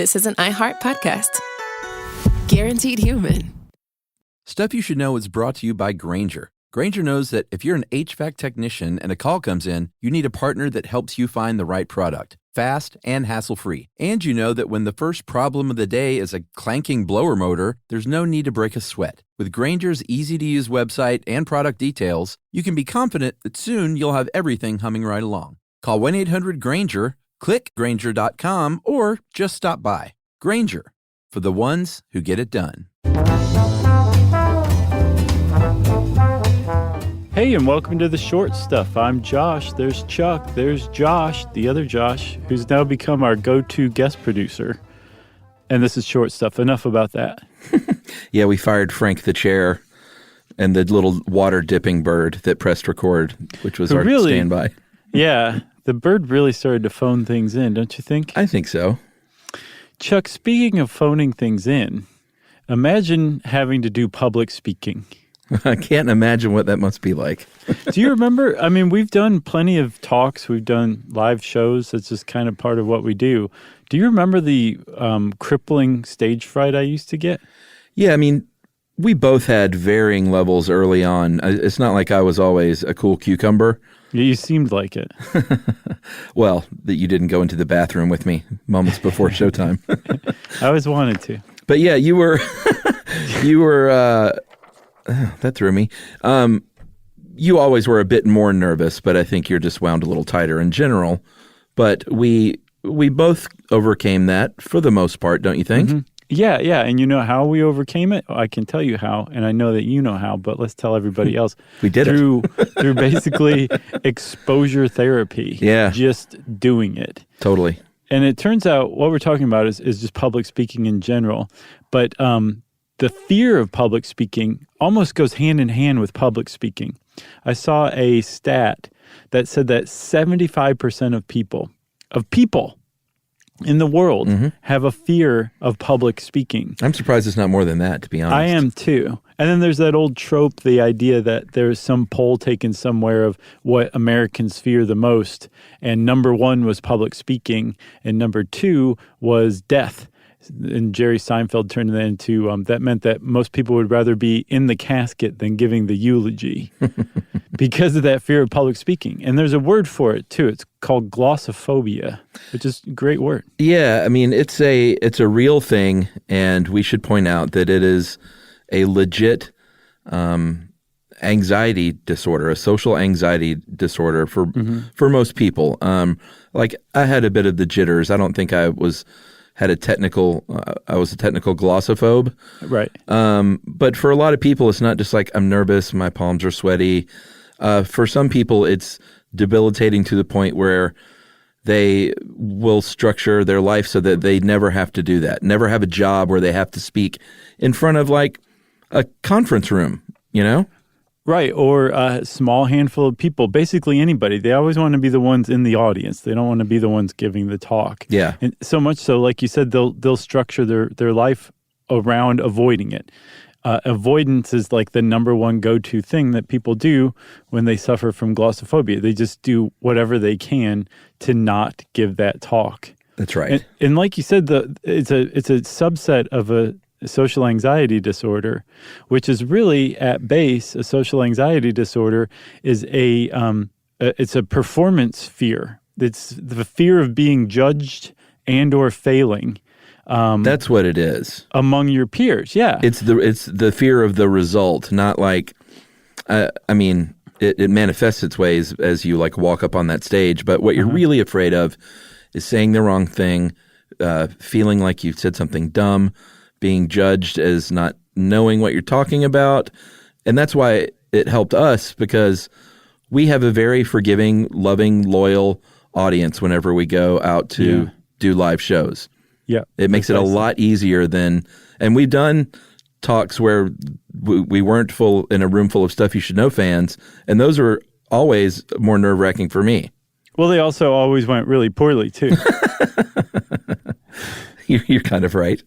this is an iHeart podcast. Guaranteed human. Stuff You Should Know is brought to you by Grainger. Grainger knows that if you're an HVAC technician and a call comes in, you need a partner that helps you find the right product, fast and hassle-free. And you know that when the first problem of the day is a clanking blower motor, there's no need to break a sweat. With Grainger's easy-to-use website and product details, you can be confident that soon you'll have everything humming right along. Call 1-800-GRAINGER, click Grainger.com, or just stop by. Grainger, for the ones who get it done. Hey, and welcome to The Short Stuff. I'm Josh. There's Chuck. There's Josh, the other Josh, who's now become our go-to guest producer. And this is Short Stuff. Enough about that. Yeah, we fired Frank the chair and the little water-dipping bird that pressed record, which was our standby. Yeah, the bird really started to phone things in, don't you think? I think so. Chuck, speaking of phoning things in, imagine having to do public speaking. I can't imagine what that must be like. Do you remember? I mean, we've done plenty of talks. We've done live shows. That's just kind of part of what we do. Do you remember the crippling stage fright I used to get? Yeah, I mean, we both had varying levels early on. It's not like I was always a cool cucumber. You seemed like it. Well, that you didn't go into the bathroom with me moments before showtime. I always wanted to. But yeah, you were, that threw me. You always were a bit more nervous, but I think you're just wound a little tighter in general. But we both overcame that for the most part, don't you think? Mm-hmm. Yeah. And you know how we overcame it? I can tell you how, and I know that you know how, but let's tell everybody else. We did through basically exposure therapy. Yeah. Just doing it. Totally. And it turns out what we're talking about is just public speaking in general. But the fear of public speaking almost goes hand in hand with public speaking. I saw a stat that said that 75% of people in the world have a fear of public speaking. I'm surprised it's not more than that, to be honest. I am too. And then there's that old trope, the idea that there's some poll taken somewhere of what Americans fear the most. And number one was public speaking, and number two was death. And Jerry Seinfeld turned that into, that meant that most people would rather be in the casket than giving the eulogy because of that fear of public speaking. And there's a word for it, too. It's called glossophobia, which is a great word. Yeah, I mean, it's a real thing, and we should point out that it is a legit anxiety disorder, a social anxiety disorder for most people. Like, I had a bit of the jitters. I don't think I was a technical glossophobe. Right. But for a lot of people, it's not just like I'm nervous, my palms are sweaty. For some people, it's debilitating to the point where they will structure their life so that they never have to do that, never have a job where they have to speak in front of like a conference room, you know? Right, or a small handful of people, basically anybody. They always want to be the ones in the audience. They don't want to be the ones giving the talk. Yeah. And so much so, like you said, they'll structure their life around avoiding it. Avoidance is like the number one go-to thing that people do when they suffer from glossophobia. They just do whatever they can to not give that talk. That's right. And like you said, it's a subset of a social anxiety disorder, which is really at base a social anxiety disorder is it's a performance fear. It's the fear of being judged and or failing. That's what it is. Among your peers, yeah. It's the fear of the result, not like, I mean, it manifests its ways as you like walk up on that stage, but what you're really afraid of is saying the wrong thing, feeling like you've said something dumb, being judged as not knowing what you're talking about. And that's why it helped us, because we have a very forgiving, loving, loyal audience whenever we go out to do live shows. Yeah. It makes it a lot easier than, and we've done talks where we weren't in a room full of Stuff You Should Know fans, and those are always more nerve-wracking for me. Well, they also always went really poorly, too. You're kind of right.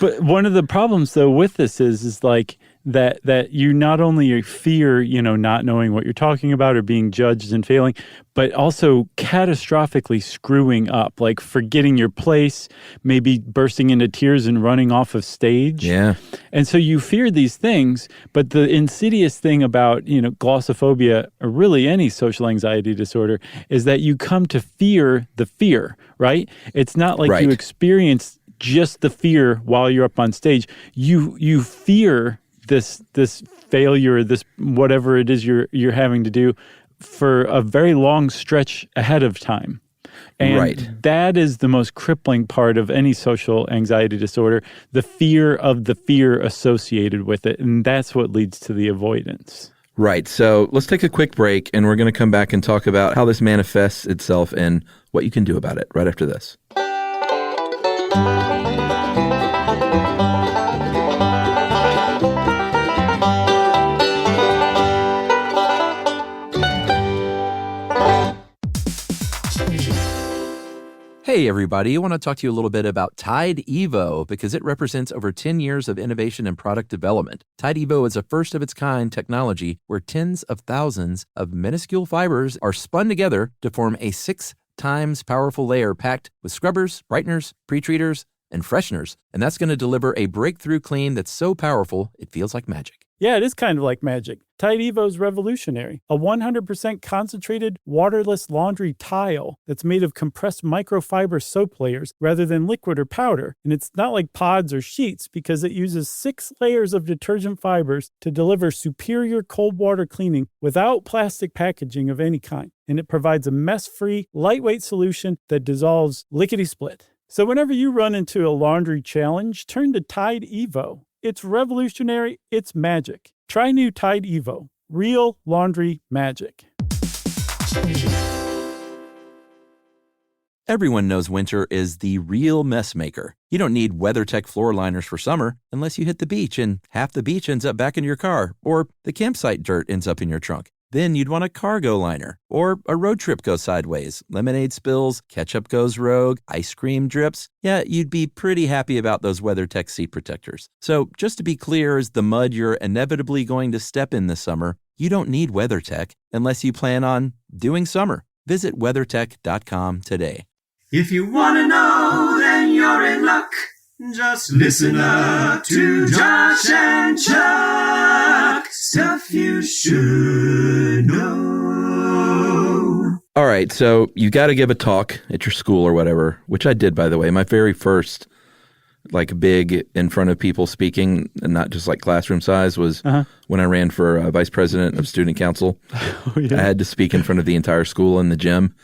But one of the problems, though, with this is like that you not only fear, not knowing what you're talking about or being judged and failing, but also catastrophically screwing up, like forgetting your place, maybe bursting into tears and running off of stage. Yeah. And so you fear these things, but the insidious thing about, glossophobia, or really any social anxiety disorder, is that you come to fear the fear, right? It's not like you experience just the fear while you're up on stage. You fear this failure, this whatever it is you're having to do for a very long stretch ahead of time. And that is the most crippling part of any social anxiety disorder, the fear of the fear associated with it. And that's what leads to the avoidance. Right. So let's take a quick break, and we're going to come back and talk about how this manifests itself and what you can do about it right after this. Hey, everybody. I want to talk to you a little bit about Tide Evo because it represents over 10 years of innovation and product development. Tide Evo is a first-of-its-kind technology where tens of thousands of minuscule fibers are spun together to form a 6 times powerful layer packed with scrubbers, brighteners, pre-treaters, and fresheners. And that's going to deliver a breakthrough clean that's so powerful, it feels like magic. Yeah, it is kind of like magic. Tide Evo is revolutionary. A 100% concentrated, waterless laundry tile that's made of compressed microfiber soap layers rather than liquid or powder. And it's not like pods or sheets because it uses 6 layers of detergent fibers to deliver superior cold water cleaning without plastic packaging of any kind. And it provides a mess-free, lightweight solution that dissolves lickety-split. So whenever you run into a laundry challenge, turn to Tide Evo. It's revolutionary. It's magic. Try new Tide Evo. Real laundry magic. Everyone knows winter is the real mess maker. You don't need WeatherTech floor liners for summer unless you hit the beach and half the beach ends up back in your car, or the campsite dirt ends up in your trunk. Then you'd want a cargo liner, or a road trip goes sideways, lemonade spills, ketchup goes rogue, ice cream drips. Yeah, you'd be pretty happy about those WeatherTech seat protectors. So just to be clear, as the mud you're inevitably going to step in this summer, you don't need WeatherTech unless you plan on doing summer. Visit WeatherTech.com today. If you want to know, then you're in luck. Just listen up to Josh and Chuck. Stuff you should know. All right, so you got to give a talk at your school or whatever, which I did, by the way. My very first, big in front of people speaking, and not just classroom size, was when I ran for vice president of student council. Oh, yeah. I had to speak in front of the entire school in the gym,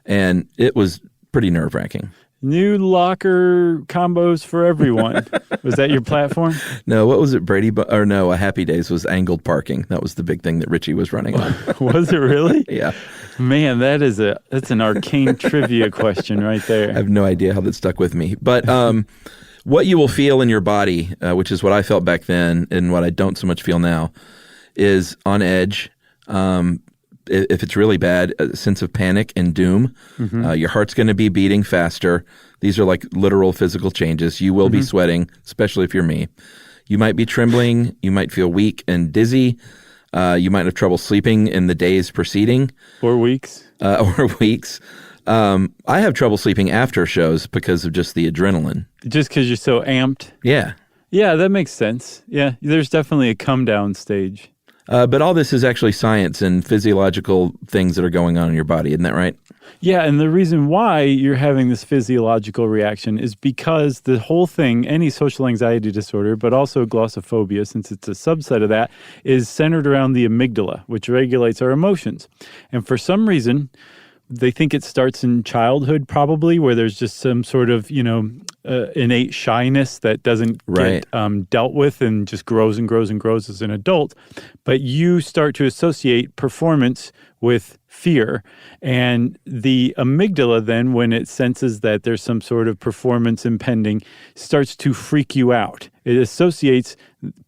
and it was pretty nerve-wracking. New locker combos for everyone. Was that your platform? No, what was it, a Happy Days was angled parking. That was the big thing that Richie was running on. Was it really? Yeah. Man, that's an arcane trivia question right there. I have no idea how that stuck with me. But what you will feel in your body, which is what I felt back then and what I don't so much feel now, is on edge. If it's really bad, a sense of panic and doom. Mm-hmm. Your heart's going to be beating faster. These are literal physical changes. You will be sweating, especially if you're me. You might be trembling. You might feel weak and dizzy. You might have trouble sleeping in the days preceding. Or weeks. I have trouble sleeping after shows because of just the adrenaline. Just because you're so amped? Yeah. Yeah, that makes sense. Yeah, there's definitely a come down stage. But all this is actually science and physiological things that are going on in your body. Isn't that right? Yeah, and the reason why you're having this physiological reaction is because the whole thing, any social anxiety disorder, but also glossophobia, since it's a subset of that, is centered around the amygdala, which regulates our emotions. And for some reason, they think it starts in childhood probably, where there's just some sort of, innate shyness that doesn't get dealt with and just grows and grows and grows as an adult. But you start to associate performance with fear. And the amygdala then, when it senses that there's some sort of performance impending, starts to freak you out. It associates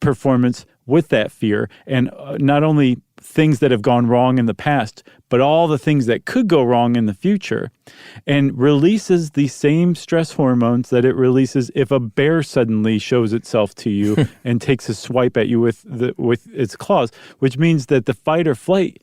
performance with that fear. And not only things that have gone wrong in the past, but all the things that could go wrong in the future, and releases the same stress hormones that it releases if a bear suddenly shows itself to you and takes a swipe at you with its claws, which means that the fight or flight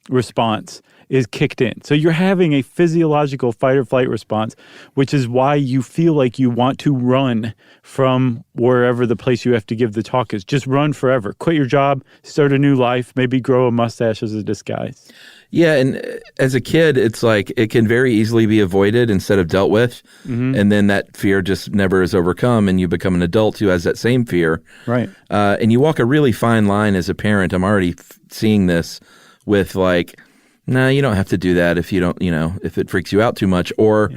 response is kicked in. So you're having a physiological fight or flight response, which is why you feel like you want to run from wherever the place you have to give the talk is. Just run forever. Quit your job, start a new life, maybe grow a mustache as a disguise. Yeah, and as a kid, it's like it can very easily be avoided instead of dealt with, and then that fear just never is overcome, and you become an adult who has that same fear. Right. And you walk a really fine line as a parent. I'm already seeing this with like, no, you don't have to do that if you don't, if it freaks you out too much, or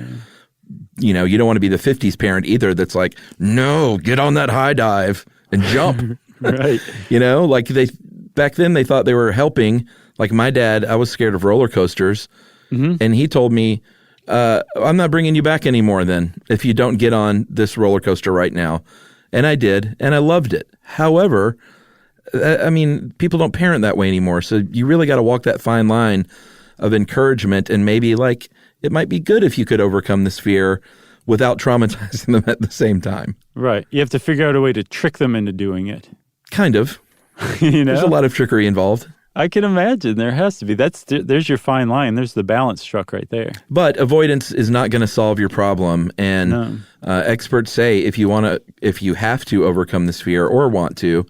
you don't want to be the 50s parent either that's like, no, get on that high dive and jump. Right. Like back then they thought they were helping. Like my dad, I was scared of roller coasters, and he told me, I'm not bringing you back anymore then if you don't get on this roller coaster right now. And I did, and I loved it. However, people don't parent that way anymore, so you really got to walk that fine line of encouragement, and maybe like it might be good if you could overcome this fear without traumatizing them at the same time. Right. You have to figure out a way to trick them into doing it. Kind of. There's a lot of trickery involved. I can imagine there has to be. There's your fine line. There's the balance struck right there. But avoidance is not going to solve your problem. And experts say if you have to overcome this fear or want to,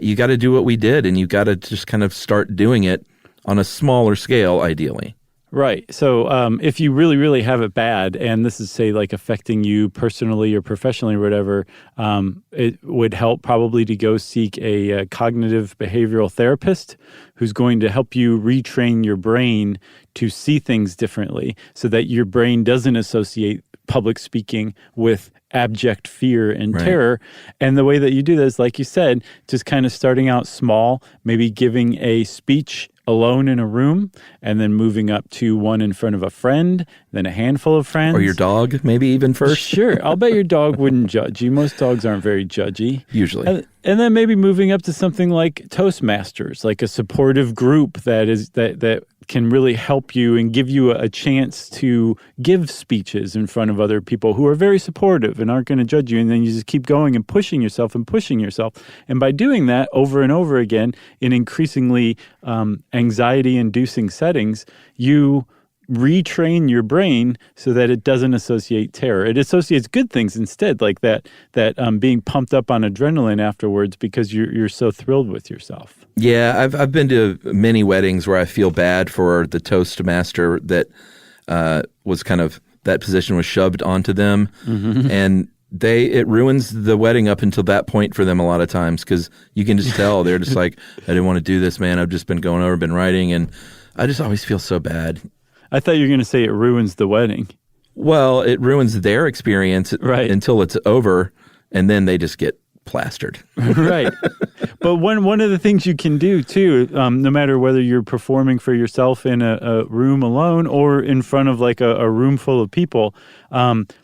you got to do what we did, and you got to just kind of start doing it on a smaller scale, ideally. Right. So if you really, really have it bad, and this is, say, like affecting you personally or professionally or whatever, it would help probably to go seek a cognitive behavioral therapist who's going to help you retrain your brain to see things differently so that your brain doesn't associate public speaking with abject fear and terror. And the way that you do this, like you said, just kind of starting out small, maybe giving a speech alone in a room, and then moving up to one in front of a friend, then a handful of friends. Or your dog, maybe even first. Sure. I'll bet your dog wouldn't judge you. Most dogs aren't very judgy. Usually. And then maybe moving up to something like Toastmasters, like a supportive group that can really help you and give you a chance to give speeches in front of other people who are very supportive and aren't going to judge you. And then you just keep going and pushing yourself. And by doing that over and over again in increasingly anxiety-inducing settings, you retrain your brain so that it doesn't associate terror. It associates good things instead, like that being pumped up on adrenaline afterwards because you're so thrilled with yourself. Yeah, I've been to many weddings where I feel bad for the Toastmaster that was kind of, that position was shoved onto them, and it ruins the wedding up until that point for them a lot of times, because you can just tell they're just like, I didn't want to do this, man. I've just been going over, been writing, and I just always feel so bad. I thought you were going to say it ruins the wedding. Well, it ruins their experience until it's over, and then they just get plastered. Right. But one of the things you can do, too, no matter whether you're performing for yourself in a room alone or in front of like a room full of people,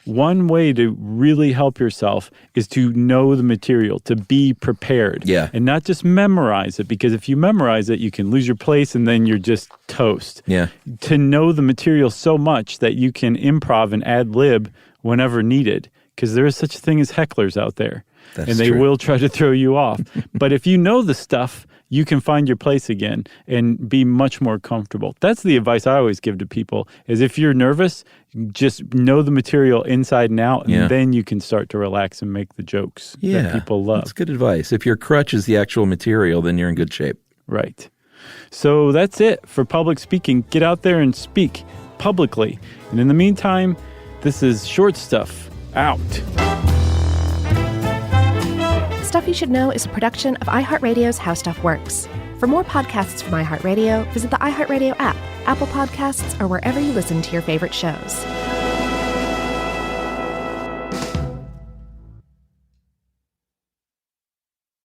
one way to really help yourself is to know the material, to be prepared. Yeah. And not just memorize it, because if you memorize it, you can lose your place and then you're just toast. Yeah. To know the material so much that you can improv and ad lib whenever needed, because there is such a thing as hecklers out there. That's and they true. will try to throw you off. But if you know the stuff, you can find your place again and be much more comfortable. That's the advice I always give to people, is if you're nervous, just know the material inside and out, and then you can start to relax and make the jokes that people love. That's good advice. If your crutch is the actual material, then you're in good shape. Right. So that's it for public speaking. Get out there and speak publicly. And in the meantime, this is Short Stuff out. Stuff You Should Know is a production of iHeartRadio's How Stuff Works. For more podcasts from iHeartRadio, visit the iHeartRadio app, Apple Podcasts, or wherever you listen to your favorite shows.